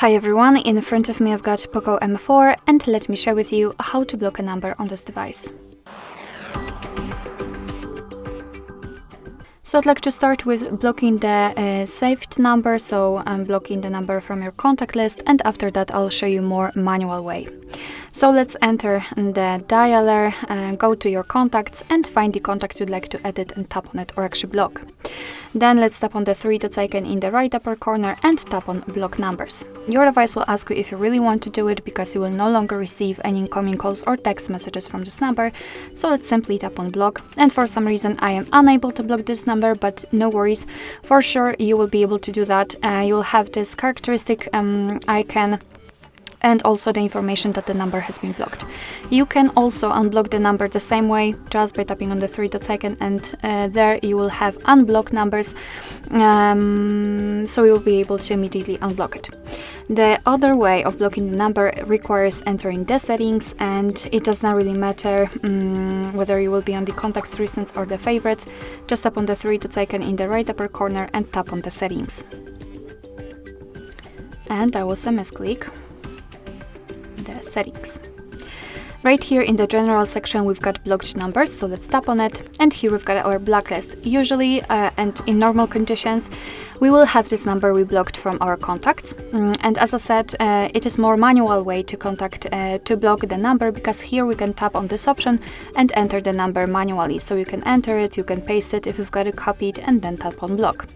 Hi everyone, in front of me I've got POCO M4 and let me share with you how to block a number on this device. So I'd like to start with blocking the saved number, so I'm blocking the number from your contact list, and after that I'll show you more manual way. So let's enter the dialer, go to your contacts and find the contact you'd like to edit and tap on it or actually block. Then let's tap on the three dots icon in the right upper corner and tap on block numbers. Your device will ask you if you really want to do it because you will no longer receive any incoming calls or text messages from this number. So let's simply tap on block, and for some reason I am unable to block this number, but no worries, for sure you will be able to do that. You'll have this characteristic icon and also the information that the number has been blocked. You can also unblock the number the same way, just by tapping on the three dots icon, and there you will have unblock numbers, so you'll be able to immediately unblock it. The other way of blocking the number requires entering the settings, and it does not really matter whether you will be on the contacts, recents or the favorites. Just tap on the three dots icon in the right upper corner and tap on the settings. And that was a misclick. The settings. Right here in the general section we've got blocked numbers, so let's tap on it, and here we've got our blacklist. Usually and in normal conditions we will have this number we blocked from our contacts, and as I said, it is more manual way to block the number, because here we can tap on this option and enter the number manually. So you can enter it, you can paste it if you've got it copied, and then tap on block.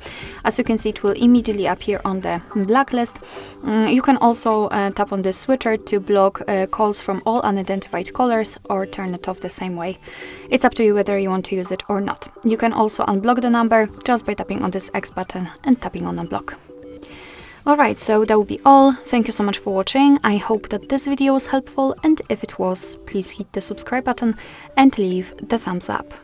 As you can see, it will immediately appear on the blacklist. You can also tap on the switcher to block calls from all unidentified callers, or turn it off the same way. It's up to you whether you want to use it or not. You can also unblock the number just by tapping on this X button and tapping on unblock. Alright, so that will be all. Thank you so much for watching. I hope that this video was helpful, and if it was, please hit the subscribe button and leave the thumbs up.